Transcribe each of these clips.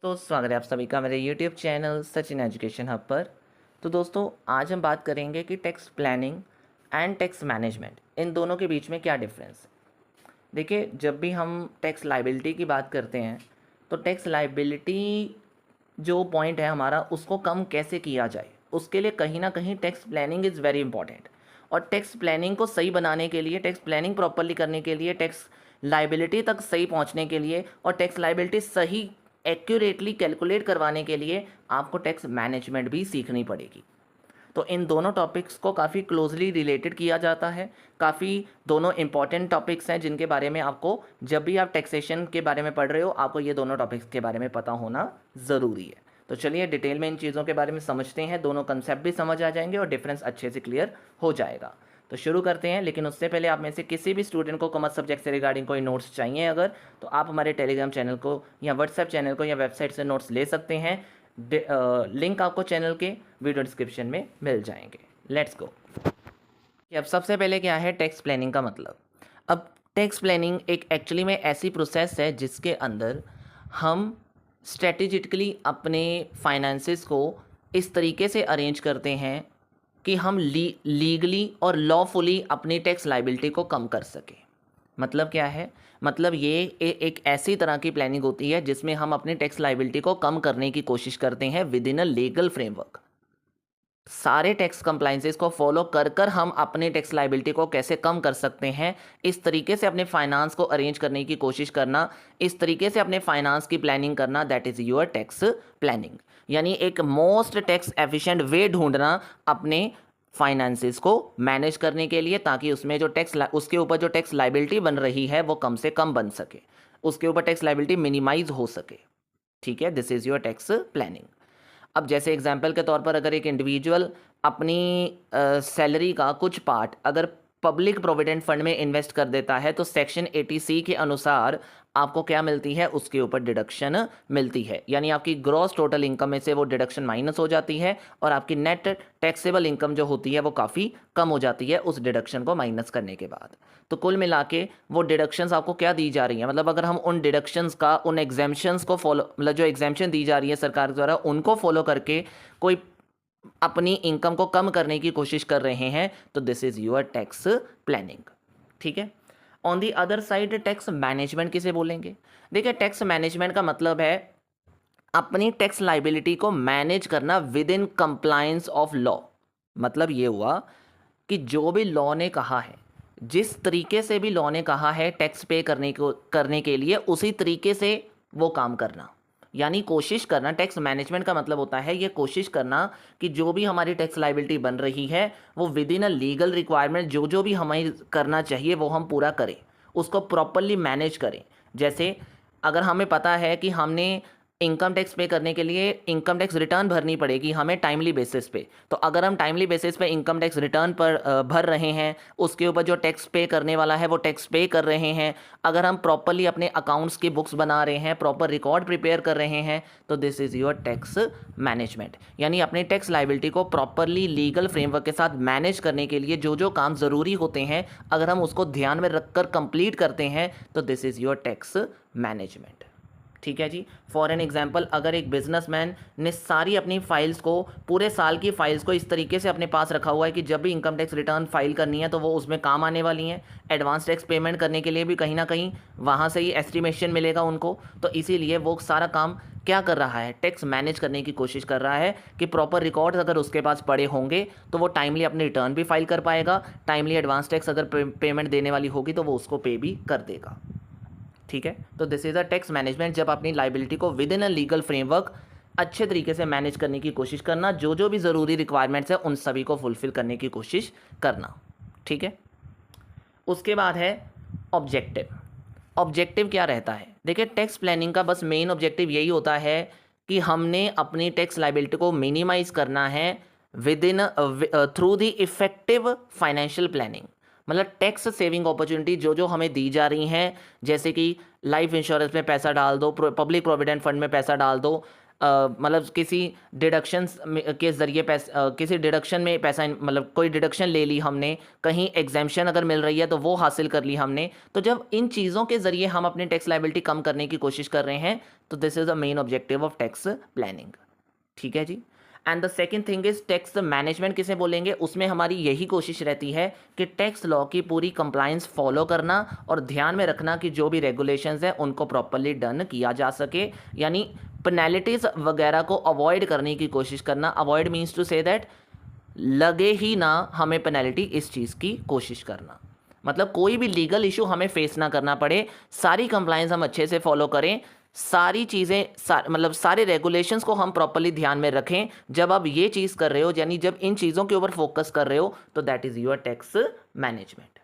तो स्वागत है आप सभी का मेरे YouTube channel Sachin education hub पर। तो दोस्तों आज हम बात करेंगे कि tax planning and tax management इन दोनों के बीच में क्या डिफरेंस है। देखिए, जब भी हम टैक्स लाइबिलिटी की बात करते हैं तो टैक्स लाइबिलिटी जो पॉइंट है हमारा उसको कम कैसे किया जाए, उसके लिए कहीं ना कहीं tax planning is very important. और टैक्स प्लानिंग को सही बनाने के लिए, टैक्स प्लानिंग प्रॉपरली करने के लिए, टैक्स लाइबिलिटी तक सही पहुंचने के लिए और टैक्स लाइबिलिटी सही एक्यूरेटली कैलकुलेट करवाने के लिए आपको टैक्स मैनेजमेंट भी सीखनी पड़ेगी। तो इन दोनों टॉपिक्स को काफ़ी क्लोजली रिलेटेड किया जाता है। काफ़ी दोनों इंपॉर्टेंट टॉपिक्स हैं जिनके बारे में आपको, जब भी आप टैक्सेशन के बारे में पढ़ रहे हो, आपको ये दोनों टॉपिक्स के बारे में पता होना ज़रूरी है। तो चलिए डिटेल में इन चीज़ों के बारे में समझते हैं, दोनों कंसेप्ट भी समझ आ जाएंगे और डिफरेंस अच्छे से क्लियर हो जाएगा। तो शुरू करते हैं, लेकिन उससे पहले आप में से किसी भी स्टूडेंट को कॉमर्स सब्जेक्ट से रिगार्डिंग कोई नोट्स चाहिए अगर, तो आप हमारे टेलीग्राम चैनल को या व्हाट्सएप चैनल को या वेबसाइट से नोट्स ले सकते हैं। लिंक आपको चैनल के वीडियो डिस्क्रिप्शन में मिल जाएंगे। Let's go. अब सबसे पहले क्या है टैक्स प्लानिंग का मतलब। अब टैक्स प्लानिंग एक एक्चुअली में ऐसी प्रोसेस है जिसके अंदर हम स्ट्रेटेजिकली अपने फाइनेंसेस को इस तरीके से अरेंज करते हैं कि हम लीगली और लॉफुली अपनी टैक्स लाइबिलिटी को कम कर सकें। मतलब क्या है? मतलब ये एक ऐसी तरह की प्लानिंग होती है जिसमें हम अपनी टैक्स लाइबिलिटी को कम करने की कोशिश करते हैं with in a legal framework. सारे टैक्स कंप्लाइंसेस को फॉलो कर कर हम अपने टैक्स लाइबिलिटी को कैसे कम कर सकते हैं, इस तरीके से अपने फाइनेंस को अरेंज करने की कोशिश करना, इस तरीके से अपने फाइनेंस की प्लानिंग करना, that is your tax planning. यानी एक मोस्ट टैक्स एफिशिएंट वे ढूंढना अपने फाइनेंसेस को मैनेज करने के लिए, ताकि उसमें जो उसके ऊपर जो टैक्स लाइबिलिटी बन रही है वो कम से कम बन सके, उसके ऊपर टैक्स लाइबिलिटी मिनिमाइज हो सके। ठीक है, this is your tax planning. अब जैसे एग्जाम्पल के तौर पर अगर एक इंडिविजुअल अपनी सैलरी का कुछ पार्ट अगर पब्लिक प्रोविडेंट फंड में इन्वेस्ट कर देता है तो सेक्शन 80C के अनुसार आपको क्या मिलती है, उसके ऊपर डिडक्शन मिलती है। यानी आपकी ग्रॉस टोटल इनकम में से वो डिडक्शन माइनस हो जाती है और आपकी नेट टैक्सेबल इनकम जो होती है वो काफ़ी कम हो जाती है उस डिडक्शन को माइनस करने के बाद। तो कुल मिला के वो डिडक्शंस आपको क्या दी जा रही हैं, मतलब अगर हम उन डिडक्शंस का, उन एग्जाम्पशंस को फॉलो, मतलब जो एग्जाम्पशन दी जा रही है सरकार द्वारा, उनको फॉलो करके कोई अपनी इनकम को कम करने की कोशिश कर रहे हैं, तो this is your tax planning. ठीक है। On the other side tax management किसे बोलेंगे? देखिए, टैक्स मैनेजमेंट का मतलब है अपनी टैक्स लाइबिलिटी को मैनेज करना with in compliance of law. मतलब ये हुआ कि जो भी लॉ ने कहा है, जिस तरीके से भी लॉ ने कहा है टैक्स पे करने के लिए, उसी तरीके से वो काम करना। यानी कोशिश करना, टैक्स मैनेजमेंट का मतलब होता है ये कोशिश करना कि जो भी हमारी टैक्स लाइबिलिटी बन रही है वो with in a legal requirement, जो जो भी हमें करना चाहिए वो हम पूरा करें, उसको प्रॉपरली मैनेज करें। जैसे अगर हमें पता है कि हमने इनकम टैक्स पे करने के लिए इनकम टैक्स रिटर्न भरनी पड़ेगी हमें टाइमली बेसिस पे, तो अगर हम टाइमली बेसिस पे इनकम टैक्स रिटर्न पर भर रहे हैं, उसके ऊपर जो टैक्स पे करने वाला है वो टैक्स पे कर रहे हैं, अगर हम प्रॉपरली अपने अकाउंट्स की बुक्स बना रहे हैं, प्रॉपर रिकॉर्ड प्रिपेयर कर रहे हैं, तो this is your tax management. यानी अपने टैक्स लाइबिलिटी को प्रॉपरली लीगल फ्रेमवर्क के साथ मैनेज करने के लिए जो जो काम ज़रूरी होते हैं, अगर हम उसको ध्यान में रखकर कंप्लीट करते हैं, तो this is your tax management. ठीक है जी। फॉर एन एग्जाम्पल, अगर एक बिजनेसमैन ने सारी अपनी फाइल्स को, पूरे साल की फाइल्स को इस तरीके से अपने पास रखा हुआ है कि जब भी इनकम टैक्स रिटर्न फाइल करनी है तो वो उसमें काम आने वाली हैं, एडवांस टैक्स पेमेंट करने के लिए भी कहीं ना कहीं वहाँ से ही एस्टिमेशन मिलेगा उनको, तो इसीलिए वो सारा काम क्या कर रहा है, टैक्स मैनेज करने की कोशिश कर रहा है कि प्रॉपर रिकॉर्ड्स अगर उसके पास पड़े होंगे तो वो टाइमली अपने रिटर्न भी फाइल कर पाएगा, टाइमली एडवांस टैक्स अगर पेमेंट देने वाली होगी तो वो उसको पे भी कर देगा। ठीक है। तो this is a tax management, जब अपनी लाइबिलिटी को with in a legal framework अच्छे तरीके से मैनेज करने की कोशिश करना, जो जो भी ज़रूरी रिक्वायरमेंट्स है उन सभी को फुलफिल करने की कोशिश करना। ठीक है। उसके बाद है ऑब्जेक्टिव। ऑब्जेक्टिव क्या रहता है? देखिए, टैक्स प्लानिंग का बस मेन ऑब्जेक्टिव यही होता है कि हमने अपनी टैक्स लाइबिलिटी को मिनिमाइज करना है with in through the effective financial planning. मतलब टैक्स सेविंग अपॉर्चुनिटी जो जो हमें दी जा रही हैं, जैसे कि लाइफ इंश्योरेंस में पैसा डाल दो, पब्लिक प्रोविडेंट फंड में पैसा डाल दो, मतलब किसी डिडक्शंस के ज़रिए पैसा, किसी डिडक्शन में पैसा, मतलब कोई डिडक्शन ले ली हमने, कहीं एग्जेम्पशन अगर मिल रही है तो वो हासिल कर ली हमने। तो जब इन चीज़ों के ज़रिए हम अपनी टैक्स लायबिलिटी कम करने की कोशिश कर रहे हैं, तो this is the main objective of tax planning. ठीक है जी। And the second thing is tax management किसे बोलेंगे, उसमें हमारी यही कोशिश रहती है कि टैक्स लॉ की पूरी कंप्लायंस फॉलो करना और ध्यान में रखना कि जो भी रेगुलेशंस हैं उनको प्रॉपरली डन किया जा सके, यानी पेनल्टीज वगैरह को अवॉइड करने की कोशिश करना। Avoid means to say that लगे ही ना हमें पेनल्टी, इस चीज़ की कोशिश करना। मतलब कोई भी लीगल इशू हमें फेस ना करना पड़े, सारी कंप्लायंस हम अच्छे से फॉलो करें, सारी चीज़ें मतलब सारे रेगुलेशंस को हम प्रॉपरली ध्यान में रखें। जब आप ये चीज़ कर रहे हो, यानी जब इन चीज़ों के ऊपर फोकस कर रहे हो, तो that is your tax management.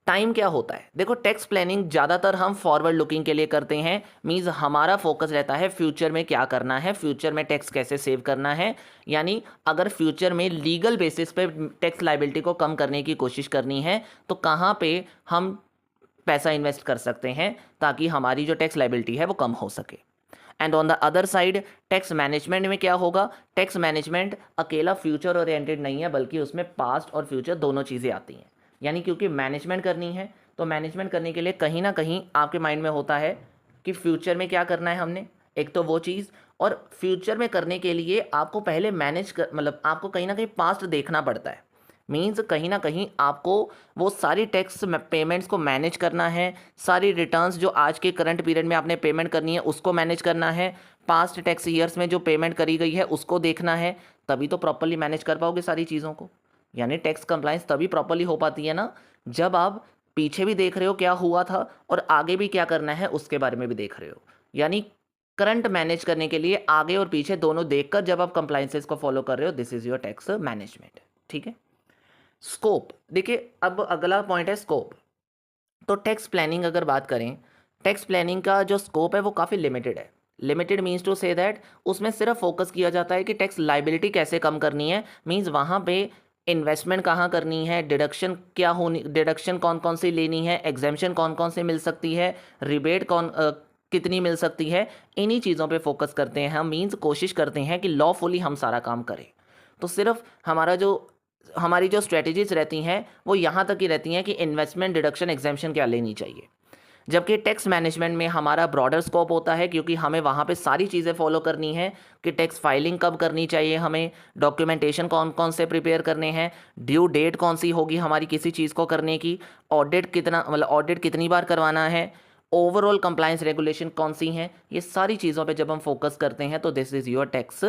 Time क्या होता है, देखो टैक्स प्लानिंग ज़्यादातर हम फॉरवर्ड लुकिंग के लिए करते हैं। मींस हमारा फोकस रहता है फ्यूचर में क्या करना है, फ्यूचर में टैक्स कैसे सेव करना है। यानी अगर फ्यूचर में लीगल बेसिस पे टैक्स लायबिलिटी को कम करने की कोशिश करनी है, तो कहाँ पे हम पैसा इन्वेस्ट कर सकते हैं ताकि हमारी जो टैक्स लायबिलिटी है वो कम हो सके। And on the other side tax management में क्या होगा, टैक्स मैनेजमेंट अकेला फ्यूचर ओरिएंटेड नहीं है, बल्कि उसमें पास्ट और फ्यूचर दोनों चीज़ें आती हैं। यानी क्योंकि मैनेजमेंट करनी है, तो मैनेजमेंट करने के लिए कहीं ना कहीं आपके माइंड में होता है कि फ्यूचर में क्या करना है हमने, एक तो वो चीज़, और फ्यूचर में करने के लिए आपको पहले मैनेज कर, मतलब आपको कहीं ना कहीं पास्ट देखना पड़ता है। मीन्स कहीं ना कहीं आपको वो सारी टैक्स पेमेंट्स को मैनेज करना है, सारी रिटर्न्स जो आज के करंट पीरियड में आपने पेमेंट करनी है उसको मैनेज करना है, पास्ट टैक्स ईयर्स में जो पेमेंट करी गई है उसको देखना है, तभी तो प्रॉपरली मैनेज कर पाओगे सारी चीज़ों को। यानी टैक्स कंप्लायंस तभी प्रॉपरली हो पाती है ना, जब आप पीछे भी देख रहे हो क्या हुआ था और आगे भी क्या करना है उसके बारे में भी देख रहे हो। यानी करंट मैनेज करने के लिए आगे और पीछे दोनों देखकर जब आप कंप्लायंसेस को फॉलो कर रहे हो, this is your tax management. ठीक है। स्कोप, देखिए अब अगला पॉइंट है स्कोप। तो टैक्स प्लानिंग अगर बात करें, टैक्स प्लानिंग का जो स्कोप है वो काफ़ी लिमिटेड है। Limited means to say that उसमें सिर्फ फोकस किया जाता है कि टैक्स लाइबिलिटी कैसे कम करनी है। मीन्स वहाँ पे इन्वेस्टमेंट कहाँ करनी है, डिडक्शन क्या होनी, डिडक्शन कौन कौन सी लेनी है, एग्जेम्पशन कौन कौन सी मिल सकती है, रिबेट कितनी मिल सकती है, इन्हीं चीज़ों पे फोकस करते हैं हम। मीन्स कोशिश करते हैं कि लॉफुली हम सारा काम करें। तो सिर्फ हमारी जो स्ट्रेटजीज रहती हैं वो यहाँ तक ही रहती हैं कि इन्वेस्टमेंट, डिडक्शन, एग्जेम्पशन क्या लेनी चाहिए। जबकि टैक्स मैनेजमेंट में हमारा ब्रॉडर स्कोप होता है, क्योंकि हमें वहाँ पे सारी चीज़ें फॉलो करनी है कि टैक्स फाइलिंग कब करनी चाहिए, हमें डॉक्यूमेंटेशन कौन कौन से प्रिपेयर करने हैं, ड्यू डेट कौन सी होगी हमारी किसी चीज़ को करने की, ऑडिट कितना, मतलब ऑडिट कितनी बार करवाना है, ओवरऑल कंप्लायंस रेगुलेशन कौन सी हैं। ये सारी चीज़ों पे जब हम फोकस करते हैं तो this is your tax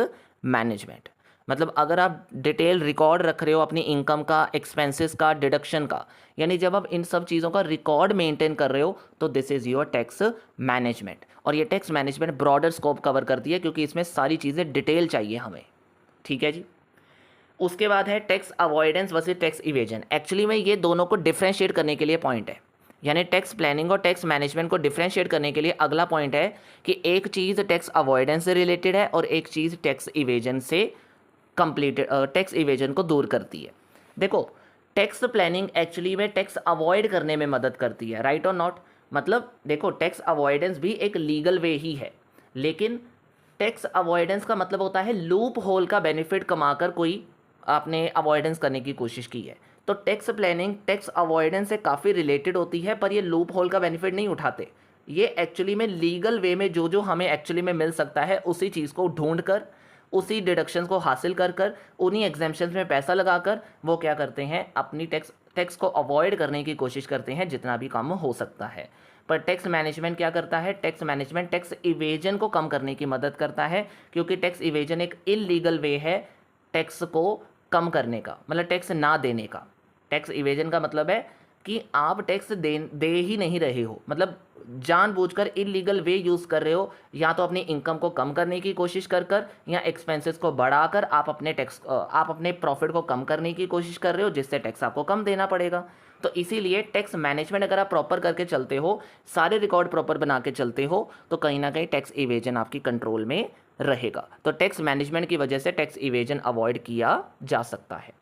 management. मतलब अगर आप डिटेल रिकॉर्ड रख रहे हो अपनी इनकम का, एक्सपेंसेस का, डिडक्शन का, यानी जब आप इन सब चीज़ों का रिकॉर्ड मेंटेन कर रहे हो, तो this is your tax management. और ये tax management broader scope cover करती है, क्योंकि इसमें सारी चीज़ें डिटेल चाहिए हमें। ठीक है जी। उसके बाद है tax avoidance versus tax evasion. Actually में ये दोनों को डिफ्रेंशिएट करने के लिए पॉइंट है। यानी टैक्स प्लानिंग और टैक्स मैनेजमेंट को डिफ्रेंशिएट करने के लिए अगला पॉइंट है कि एक चीज़ टैक्स अवॉइडेंस से रिलेटेड है और एक चीज़ टैक्स इवेजन से कंप्लीटेड, टैक्स इवेजन को दूर करती है। देखो टैक्स प्लानिंग एक्चुअली में टैक्स अवॉइड करने में मदद करती है, राइट और नॉट। मतलब देखो टैक्स अवॉइडेंस भी एक लीगल वे ही है, लेकिन टैक्स अवॉइडेंस का मतलब होता है लूप होल का बेनिफिट कमाकर कोई आपने अवॉइडेंस करने की कोशिश की है। तो टैक्स प्लानिंग टैक्स अवॉइडेंस से काफ़ी रिलेटेड होती है, पर ये लूप होल का बेनिफिट नहीं उठाते। ये एक्चुअली में लीगल वे में जो जो हमें एक्चुअली में मिल सकता है उसी चीज़ को ढूंढ कर, उसी डिडक्शंस को हासिल कर कर, उन्हीं एग्जेम्पशंस में पैसा लगाकर वो क्या करते हैं, अपनी टैक्स को अवॉइड करने की कोशिश करते हैं जितना भी कम हो सकता है। पर टैक्स मैनेजमेंट क्या करता है, टैक्स मैनेजमेंट टैक्स इवेजन को कम करने की मदद करता है, क्योंकि टैक्स इवेजन एक इलीगल वे है टैक्स को कम करने का, मतलब टैक्स ना देने का। टैक्स इवेजन का मतलब है कि आप टैक्स दे ही नहीं रहे हो, मतलब जानबूझकर इलीगल वे यूज़ कर रहे हो, या तो अपनी इनकम को कम करने की कोशिश कर कर, या एक्सपेंसेस को बढ़ाकर आप अपने प्रॉफिट को कम करने की कोशिश कर रहे हो, जिससे टैक्स आपको कम देना पड़ेगा। तो इसीलिए टैक्स मैनेजमेंट अगर आप प्रॉपर करके चलते हो, सारे रिकॉर्ड प्रॉपर बना के चलते हो, तो कहीं ना कहीं टैक्स इवेजन आपकी कंट्रोल में रहेगा। तो टैक्स मैनेजमेंट की वजह से टैक्स इवेजन अवॉइड किया जा सकता है।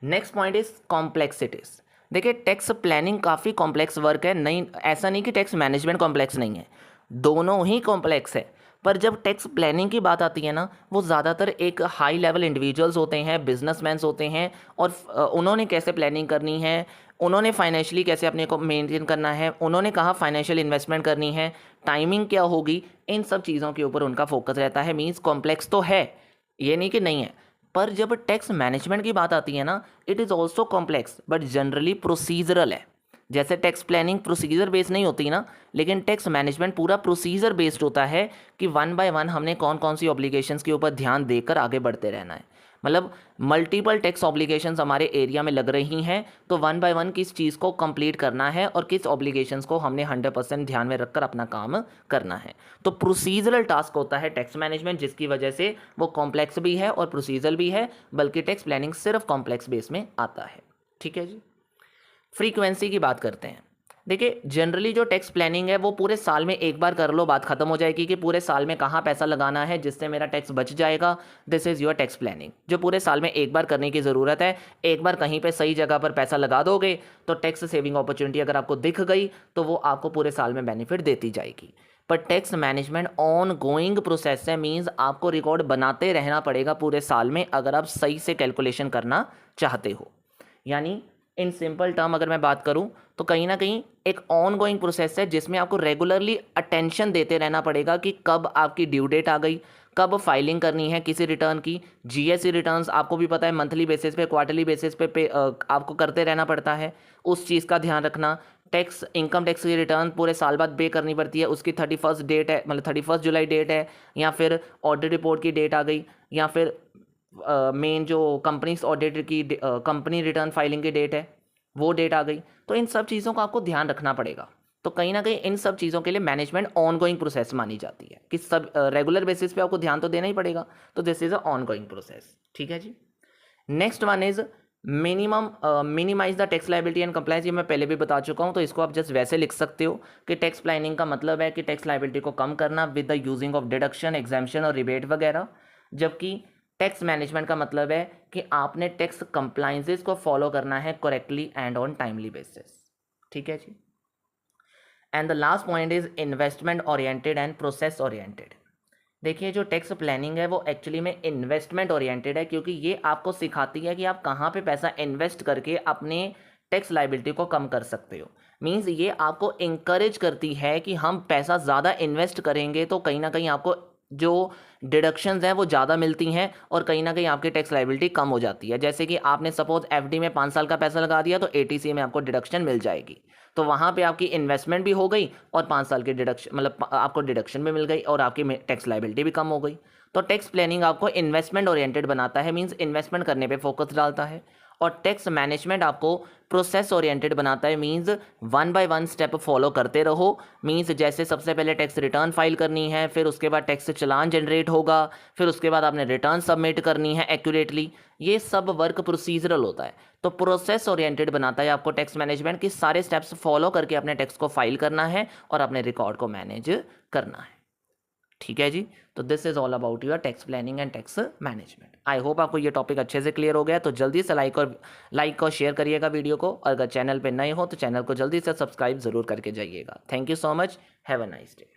Next point is complexities. देखिए टैक्स प्लानिंग काफ़ी कॉम्प्लेक्स वर्क है, नहीं ऐसा नहीं कि टैक्स मैनेजमेंट कॉम्प्लेक्स नहीं है, दोनों ही कॉम्प्लेक्स है। पर जब टैक्स प्लानिंग की बात आती है ना, वो ज़्यादातर एक हाई लेवल इंडिविजुअल्स होते हैं, बिजनेसमैन्स होते हैं, और उन्होंने कैसे प्लानिंग करनी है, उन्होंने फाइनेंशियली कैसे अपने को मेंटेन करना है, उन्होंने कहाँ फाइनेंशियल इन्वेस्टमेंट करनी है, टाइमिंग क्या होगी, इन सब चीज़ों के ऊपर उनका फोकस रहता है। मीन्स कॉम्प्लेक्स तो है, ये नहीं कि नहीं है। पर जब टैक्स मैनेजमेंट की बात आती है ना, it is also complex but generally procedural है। जैसे टैक्स प्लानिंग प्रोसीजर बेस्ड नहीं होती ना, लेकिन टैक्स मैनेजमेंट पूरा प्रोसीजर बेस्ड होता है कि वन बाय वन हमने कौन कौन सी ऑब्लिगेशंस के ऊपर ध्यान देकर आगे बढ़ते रहना है। मतलब मल्टीपल टैक्स ऑब्लिगेशंस हमारे एरिया में लग रही हैं, तो वन बाय वन किस चीज़ को कंप्लीट करना है और किस ऑब्लिगेशंस को हमने 100% ध्यान में रखकर अपना काम करना है। तो प्रोसीजरल टास्क होता है टैक्स मैनेजमेंट, जिसकी वजह से वो कॉम्प्लेक्स भी है और प्रोसीजरल भी है, बल्कि टैक्स प्लानिंग सिर्फ कॉम्प्लेक्स बेस में आता है। ठीक है जी। फ्रीक्वेंसी की बात करते हैं। देखिए जनरली जो टैक्स प्लानिंग है वो पूरे साल में एक बार कर लो, बात खत्म हो जाएगी कि पूरे साल में कहाँ पैसा लगाना है जिससे मेरा टैक्स बच जाएगा। This is your tax planning, जो पूरे साल में एक बार करने की ज़रूरत है। एक बार कहीं पे सही जगह पर पैसा लगा दोगे तो टैक्स सेविंग अपॉर्चुनिटी अगर आपको दिख गई तो वो आपको पूरे साल में बेनिफिट देती जाएगी। पर tax management on going process है, मीन्स आपको रिकॉर्ड बनाते रहना पड़ेगा पूरे साल में अगर आप सही से कैलकुलेशन करना चाहते हो। यानी इन सिंपल टर्म अगर मैं बात करूं तो कहीं ना कहीं एक ऑन गोइंग प्रोसेस है जिसमें आपको रेगुलरली अटेंशन देते रहना पड़ेगा कि कब आपकी ड्यू डेट आ गई, कब फाइलिंग करनी है किसी रिटर्न की। जीएसटी रिटर्न्स आपको भी पता है मंथली बेसिस पे, क्वार्टरली बेसिस पे आपको करते रहना पड़ता है, उस चीज़ का ध्यान रखना। टैक्स इनकम टैक्स की रिटर्न पूरे साल बाद पे करनी पड़ती है, उसकी 31 डेट है, मतलब 31 जुलाई डेट है, या फिर ऑडिट रिपोर्ट की डेट आ गई, या फिर मेन जो कंपनीज ऑडिट की कंपनी रिटर्न फाइलिंग की डेट है वो डेट आ गई। तो इन सब चीज़ों का आपको ध्यान रखना पड़ेगा। तो कहीं ना कहीं इन सब चीज़ों के लिए मैनेजमेंट ऑन गोइंग प्रोसेस मानी जाती है कि सब रेगुलर बेसिस पे आपको ध्यान तो देना ही पड़ेगा। तो this is a ongoing process. ठीक है जी। Next one is minimise the tax liability and compliance. ये मैं पहले भी बता चुका हूँ, तो इसको आप जस्ट वैसे लिख सकते हो कि टैक्स प्लानिंग का मतलब है कि टैक्स लाइबिलिटी को कम करना with the using of deduction, exemption और रिबेट वगैरह। जबकि टैक्स मैनेजमेंट का मतलब है कि आपने टैक्स कंप्लायंसेस को फॉलो करना है correctly and on timely basis. ठीक है जी। And the last point is investment oriented and process oriented. देखिए जो टैक्स प्लानिंग है वो एक्चुअली में इन्वेस्टमेंट ओरिएंटेड है, क्योंकि ये आपको सिखाती है कि आप कहाँ पे पैसा इन्वेस्ट करके अपने टैक्स लाइबिलिटी को कम कर सकते हो। मींस ये आपको इंकरेज करती है कि हम पैसा ज़्यादा इन्वेस्ट करेंगे तो कहीं ना कहीं आपको जो डिडक्शंस हैं वो ज़्यादा मिलती हैं और कहीं ना कहीं आपकी टैक्स लाइबिलिटी कम हो जाती है। जैसे कि आपने सपोज एफडी में 5 साल का पैसा लगा दिया तो एटीसी में आपको डिडक्शन मिल जाएगी, तो वहाँ पे आपकी इन्वेस्टमेंट भी हो गई और 5 साल की डिडक्शन, मतलब आपको डिडक्शन भी मिल गई और आपकी टैक्स लाइबिलिटी भी कम हो गई। तो टैक्स प्लानिंग आपको इन्वेस्टमेंट ओरिएंटेड बनाता है, मीन्स इन्वेस्टमेंट करने पे फोकस डालता है। और टैक्स मैनेजमेंट आपको प्रोसेस ओरिएंटेड बनाता है, means one by one step follow करते रहो। मीन्स जैसे सबसे पहले टैक्स रिटर्न फाइल करनी है, फिर उसके बाद टैक्स चालान जनरेट होगा, फिर उसके बाद आपने रिटर्न सबमिट करनी है एक्यूरेटली। ये सब वर्क प्रोसीजरल होता है। तो प्रोसेस ओरिएंटेड बनाता है आपको टैक्स मैनेजमेंट की सारे स्टेप्स फॉलो करके अपने टैक्स को फाइल करना है और अपने रिकॉर्ड को मैनेज करना है। ठीक है जी। तो this is all about your tax planning and tax management. I hope आपको ये टॉपिक अच्छे से क्लियर हो गया। तो जल्दी से लाइक और शेयर करिएगा वीडियो को, और अगर चैनल पे नए हो तो चैनल को जल्दी से सब्सक्राइब जरूर करके जाइएगा। Thank you so much, have a nice day.